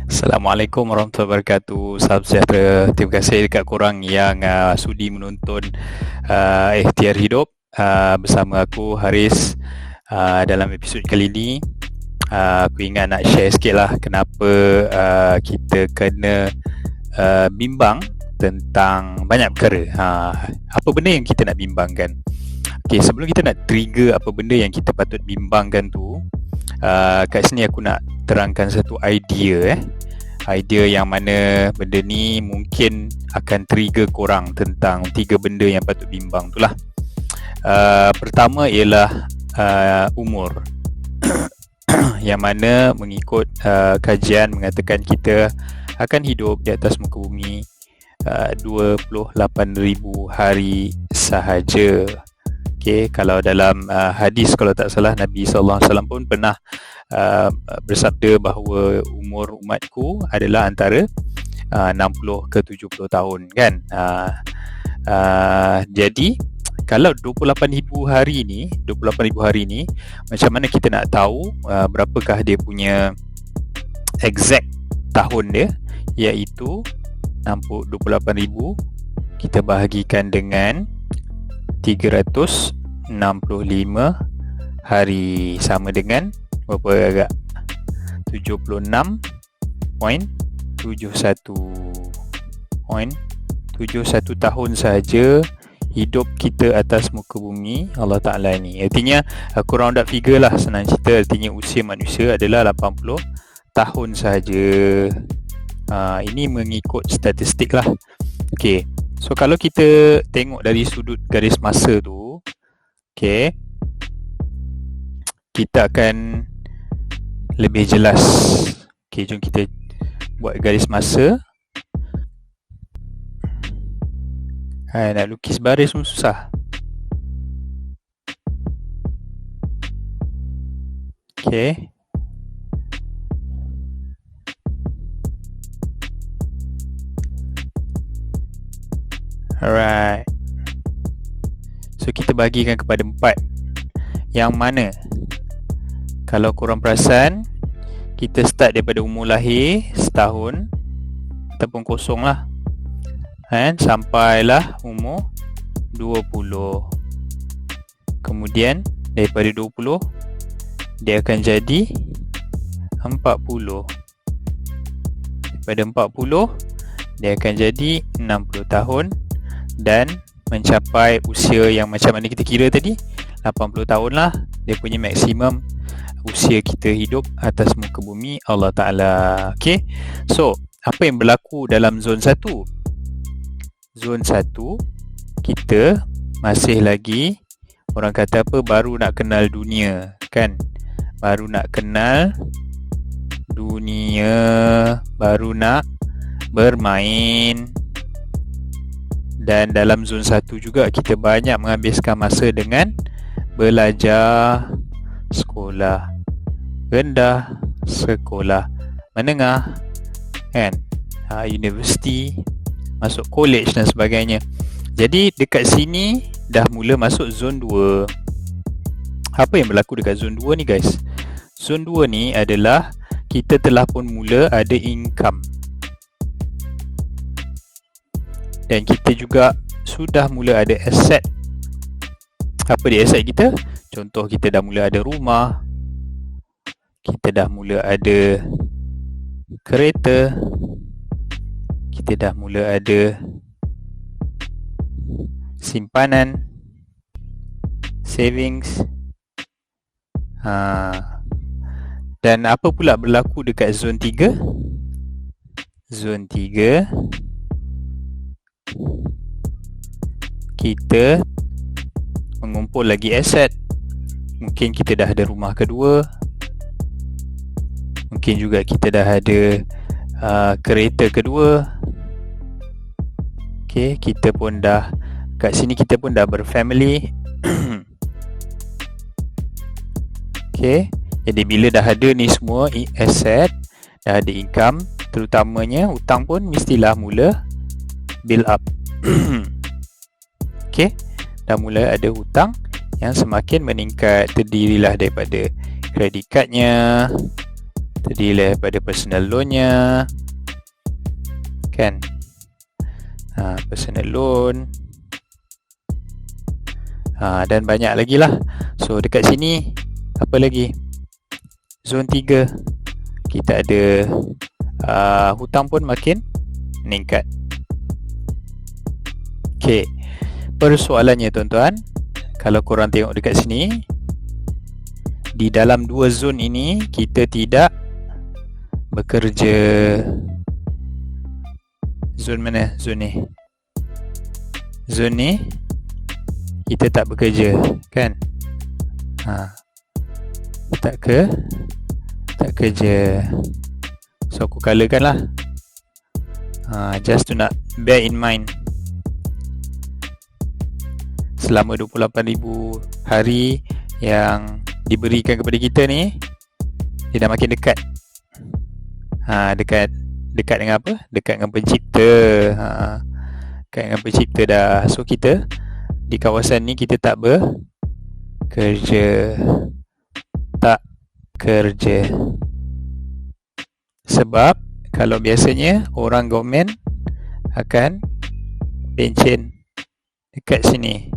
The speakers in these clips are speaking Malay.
Assalamualaikum warahmatullahi wabarakatuh. Salam sejahtera. Terima kasih dekat korang yang sudi menonton Ikhtiar Hidup bersama aku Haris. Dalam episod kali ini aku ingat nak share sikit lah kenapa kita kena bimbang tentang banyak perkara. Apa benda yang kita nak bimbangkan? Okay, sebelum kita nak trigger apa benda yang kita patut bimbangkan tu, kat sini aku nak terangkan satu idea idea yang mana benda ni mungkin akan trigger korang tentang 3 benda yang patut bimbang tu lah. Pertama ialah umur yang mana mengikut kajian mengatakan kita akan hidup di atas muka bumi 28,000 hari sahaja. Okay, kalau dalam hadis kalau tak salah Nabi SAW pun pernah bersabda bahawa umur umatku adalah antara 60 ke 70 tahun kan. Jadi kalau 28,000 hari ni macam mana kita nak tahu berapakah dia punya exact tahun dia, iaitu 28,000 kita bahagikan dengan 365 hari, sama dengan berapa agak 76.71 tahun sahaja hidup kita atas muka bumi Allah Ta'ala ni. Artinya aku round up figure lah, senang cerita, artinya usia manusia adalah 80 tahun sahaja. Ini mengikut statistik lah. Okay, so kalau kita tengok dari sudut garis masa tu, okay, kita akan lebih jelas. Okay, jom kita buat garis masa. Nak lukis baris pun susah. Okay, alright. So kita bahagikan kepada 4. Yang mana kalau korang perasan, kita start daripada umur lahir setahun ataupun kosong lah, sampailah umur 20. Kemudian daripada 20 dia akan jadi 40. Daripada 40 dia akan jadi 60 tahun dan mencapai usia yang macam mana kita kira tadi, 80 tahun lah dia punya maksimum usia kita hidup atas muka bumi Allah Ta'ala. Okay, so apa yang berlaku dalam zon 1? Zon 1 kita masih lagi, orang kata apa, baru nak kenal dunia kan, baru nak kenal dunia, baru nak bermain. Dan dalam zon 1 juga kita banyak menghabiskan masa dengan belajar sekolah rendah, sekolah menengah kan, universiti, masuk college dan sebagainya. Jadi dekat sini dah mula masuk zon 2. Apa yang berlaku dekat zon 2 ni guys? Zon 2 ni adalah kita telah pun mula ada income, dan kita juga sudah mula ada aset. Apa dia aset kita? Contoh, kita dah mula ada rumah, kita dah mula ada kereta, kita dah mula ada simpanan, savings. Dan apa pula berlaku dekat zon 3? Zon 3 kita mengumpul lagi aset. Mungkin kita dah ada rumah kedua, mungkin juga kita dah ada kereta kedua. Okay, kita pun dah kat sini, kita pun dah berfamily. Okay, jadi bila dah ada ni semua aset, dah ada income, terutamanya hutang pun mestilah mula build up. Okay, dah mula ada hutang yang semakin meningkat, terdirilah daripada kredit cardnya, terdiri daripada personal loan-nya, kan? Personal loan, dan banyak lagi lah. So dekat sini apa lagi? Zon 3 kita ada hutang pun makin meningkat. Okay, persoalannya tuan-tuan, kalau korang tengok dekat sini, di dalam dua zon ini kita tidak bekerja. Zon mana? Zon ni. Zon ni kita tak bekerja, kan? Tak kerja. So aku colourkan lah. Just to nak bear in mind, selama 28,000 hari yang diberikan kepada kita ni, dia dah makin dekat. Dekat dengan apa? Dekat dengan pencipta. Dekat dengan pencipta dah. So kita di kawasan ni kita tak bekerja. Tak kerja. Sebab kalau biasanya orang government akan pencen dekat sini.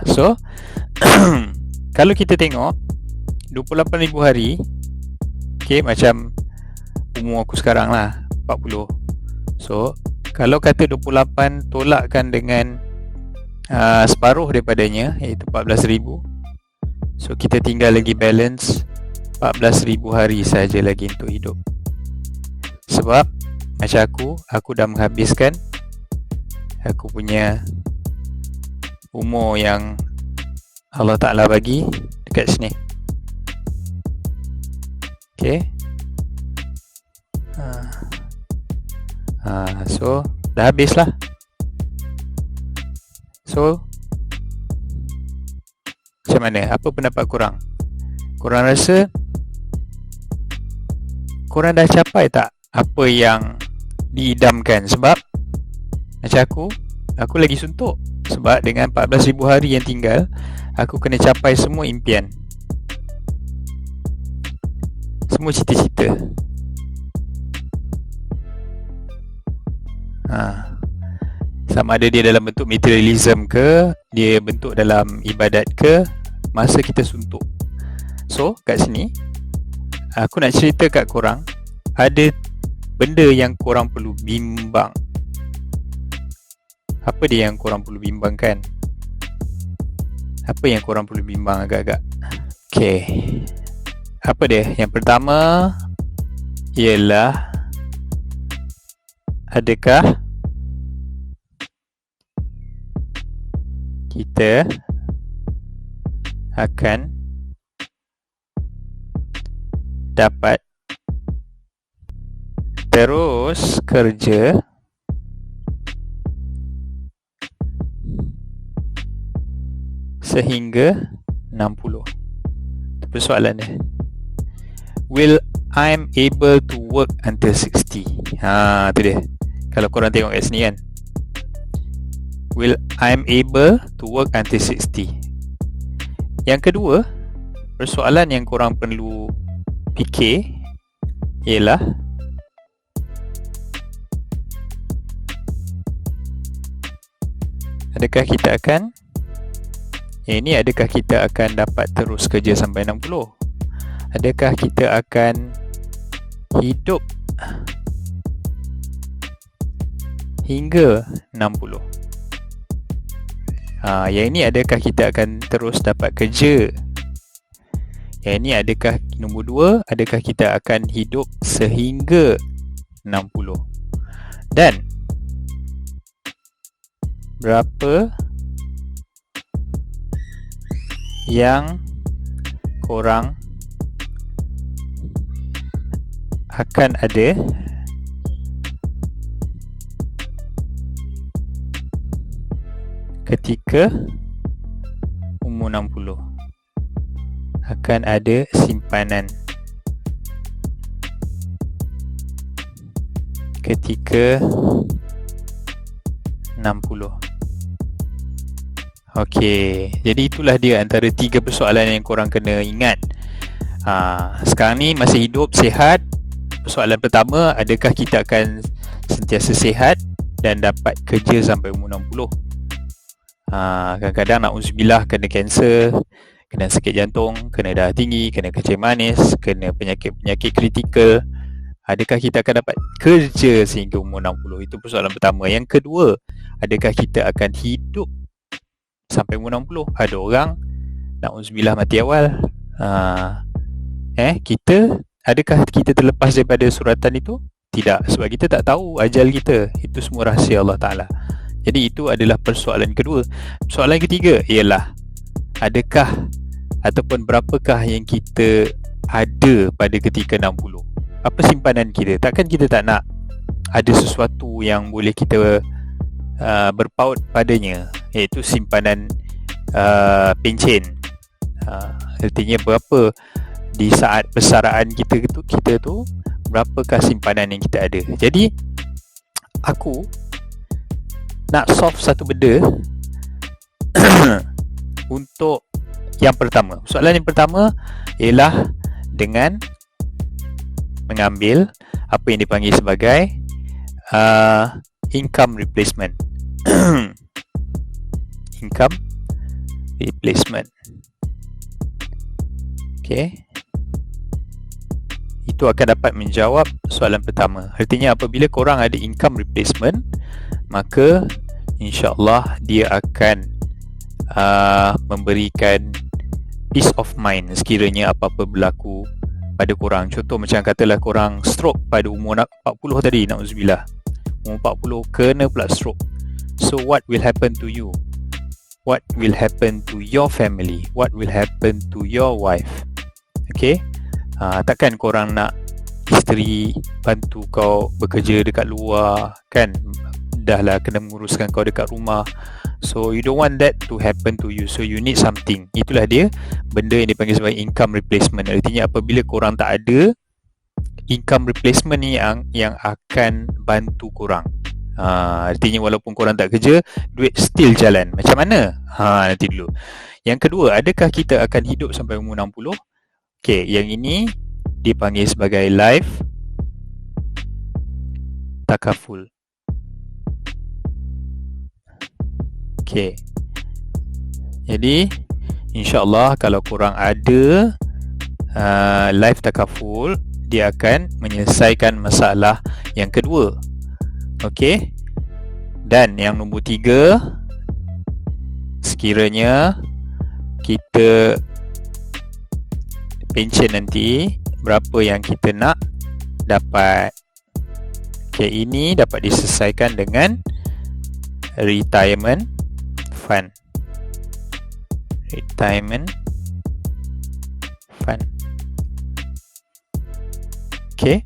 So kalau kita tengok 28,000 hari, okay, macam umur aku sekarang lah 40. So kalau kata 28 tolakkan dengan separuh daripadanya, iaitu 14,000, so kita tinggal lagi balance 14,000 hari saja lagi untuk hidup. Sebab macam aku dah menghabiskan aku punya umur yang Allah Ta'ala bagi dekat sini. Okay. So dah habis lah. So macam mana? Apa pendapat korang? Korang rasa korang dah capai tak apa yang diidamkan? Sebab macam aku lagi suntuk. Sebab dengan 14,000 hari yang tinggal, aku kena capai semua impian, semua cita-cita. Sama ada dia dalam bentuk materialism ke, dia bentuk dalam ibadat ke, masa kita suntuk. So kat sini aku nak cerita kat korang, ada benda yang korang perlu bimbang. Apa dia yang korang perlu bimbangkan? Apa yang korang perlu bimbang agak-agak? Okay, apa dia? Yang pertama ialah, adakah kita akan dapat terus kerja sehingga 60? Itu persoalan dia. Will I'm able to work until 60? Tu dia. Kalau korang tengok kat sini kan, will I'm able to work until 60? Yang kedua, persoalan yang korang perlu fikir ialah, adakah kita akan adakah kita akan dapat terus kerja sampai 60? Adakah kita akan hidup hingga 60? Yang ini, adakah kita akan terus dapat kerja? Yang ini, adakah nombor 2, adakah kita akan hidup sehingga 60? Dan berapa yang korang akan ada ketika umur 60? Akan ada simpanan ketika 60. Okey, jadi itulah dia antara 3 persoalan yang korang kena ingat. Sekarang ni masih hidup, sihat. Soalan pertama, adakah kita akan sentiasa sihat dan dapat kerja sampai umur 60? Kadang-kadang na'udzubillah kena kanser, kena sakit jantung, kena darah tinggi, kena kencing manis, kena penyakit-penyakit kritikal. Adakah kita akan dapat kerja sehingga umur 60? Itu persoalan pertama. Yang kedua, adakah kita akan hidup sampai umur 60? Ada orang na'udzubillah mati awal. Adakah kita terlepas daripada suratan itu? Tidak, sebab kita tak tahu ajal kita. Itu semua rahsia Allah Ta'ala. Jadi itu adalah persoalan kedua. Soalan ketiga ialah, adakah ataupun berapakah yang kita ada pada ketika 60? Apa simpanan kita? Takkan kita tak nak ada sesuatu yang boleh kita berpaut padanya, iaitu simpanan pencen. Artinya berapa di saat persaraan kita tu berapakah simpanan yang kita ada. Jadi aku nak solve satu benda untuk yang pertama. Soalan yang pertama ialah dengan mengambil apa yang dipanggil sebagai income replacement. Income replacement. Okay. Itu akan dapat menjawab soalan pertama. Artinya apabila korang ada income replacement, maka insya-Allah dia akan memberikan peace of mind sekiranya apa-apa berlaku pada korang. Contoh macam katalah korang stroke pada umur 40 tadi, na'udzubillah. Umur 40 kena pula stroke. So what will happen to you? What will happen to your family? What will happen to your wife? Okay? Takkan korang nak isteri bantu kau bekerja dekat luar, kan? Dah lah kena menguruskan kau dekat rumah. So you don't want that to happen to you. So you need something. Itulah dia benda yang dipanggil sebagai income replacement. Artinya apabila korang tak ada, income replacement ni yang akan bantu korang. Artinya walaupun korang tak kerja, duit still jalan. Macam mana? Nanti dulu. Yang kedua, adakah kita akan hidup sampai umur 60? Okay, yang ini dipanggil sebagai life takaful. Okay. Jadi insya-Allah kalau korang ada life takaful, dia akan menyelesaikan masalah yang kedua. Okay. Dan yang nombor 3, sekiranya kita pension nanti, berapa yang kita nak dapat. Okay, ini dapat diselesaikan dengan retirement fund. Retirement fund. Okay.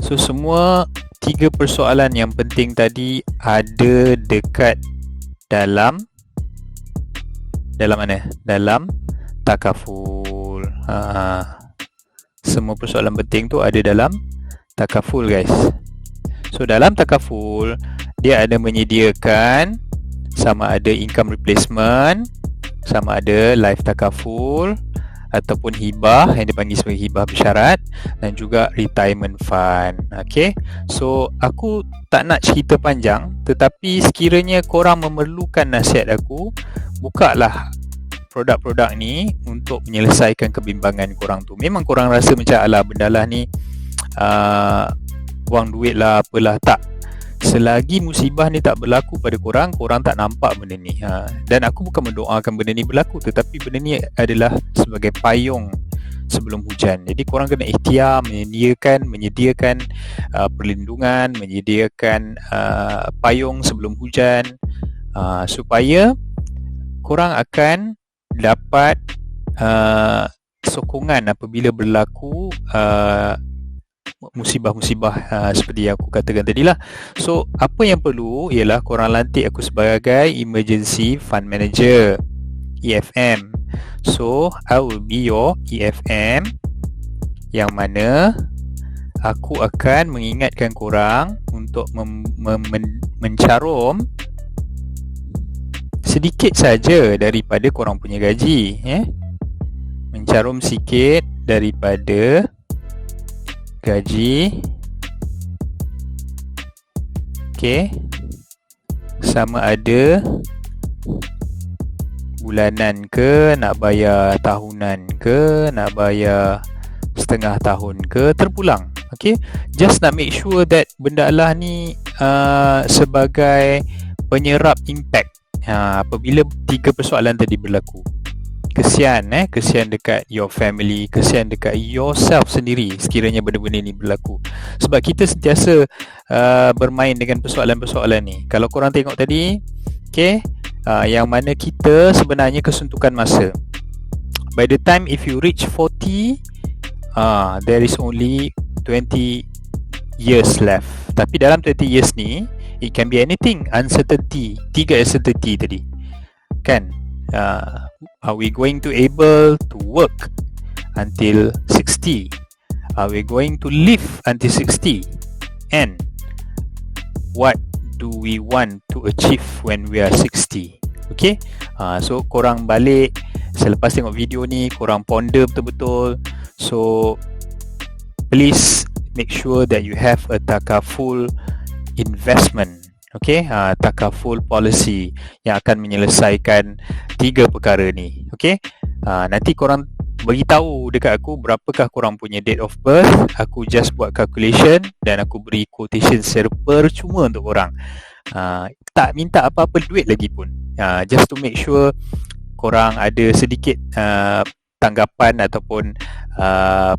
So semua 3 persoalan yang penting tadi ada dekat dalam mana? Dalam takaful. Semua persoalan penting tu ada dalam takaful, guys. So dalam takaful dia ada menyediakan sama ada income replacement, sama ada life takaful ataupun hibah yang dipanggil sebagai hibah bersyarat, dan juga retirement fund. Okay. So aku tak nak cerita panjang, tetapi sekiranya korang memerlukan nasihat aku, bukalah produk-produk ni untuk menyelesaikan kebimbangan korang tu. Memang korang rasa macam alah bendalah ni buang duit lah apalah. Tak. Selagi musibah ni tak berlaku pada korang, korang tak nampak benda ni. Dan aku bukan mendoakan benda ni berlaku, tetapi benda ni adalah sebagai payung sebelum hujan. Jadi korang kena ikhtiar menyediakan perlindungan, menyediakan payung sebelum hujan, supaya korang akan dapat sokongan apabila berlaku musibah-musibah seperti yang aku katakan tadi lah. So apa yang perlu ialah korang lantik aku sebagai Emergency Fund Manager, EFM. So I will be your EFM, yang mana aku akan mengingatkan korang untuk mencarum sedikit saja daripada korang punya gaji, mencarum sikit daripada gaji. Okey. Sama ada bulanan ke, nak bayar tahunan ke, nak bayar setengah tahun ke, terpulang. Okay, just nak make sure that benda Allah ni sebagai penyerap impact apabila 3 persoalan tadi berlaku. Kesian kesian dekat your family, kesian dekat yourself sendiri sekiranya benda-benda ni berlaku. Sebab kita sentiasa bermain dengan persoalan-persoalan ni. Kalau korang tengok tadi, okay, yang mana kita sebenarnya kesuntukan masa. By the time if you reach 40, there is only 20 years left. Tapi dalam 20 years ni, it can be anything. Uncertainty, 3 uncertainty tadi, kan? Are we going to able to work until 60? Are we going to live until 60? And what do we want to achieve when we are 60? Okay, so korang balik selepas tengok video ni, korang ponder betul-betul. So please make sure that you have a takaful investment. Okay, takaful policy yang akan menyelesaikan 3 perkara ni. Okay, nanti korang beritahu dekat aku berapakah korang punya date of birth. Aku just buat calculation dan aku beri quotation secara percuma untuk korang. Tak minta apa-apa duit lagi pun. Just to make sure korang ada sedikit tanggapan ataupun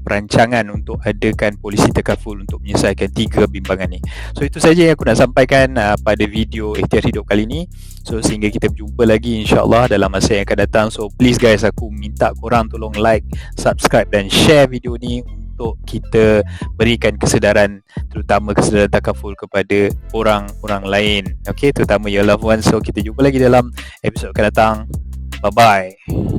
perancangan untuk adakan polisi takaful untuk menyelesaikan 3 bimbangan ni. So itu saja yang aku nak sampaikan pada video Ikhtiar Hidup kali ni. So sehingga kita berjumpa lagi insya-Allah dalam masa yang akan datang. So please guys, aku minta korang tolong like, subscribe dan share video ni untuk kita berikan kesedaran, terutama kesedaran takaful kepada orang-orang lain. Okay, terutama your loved ones. So kita jumpa lagi dalam episod akan datang. Bye-bye.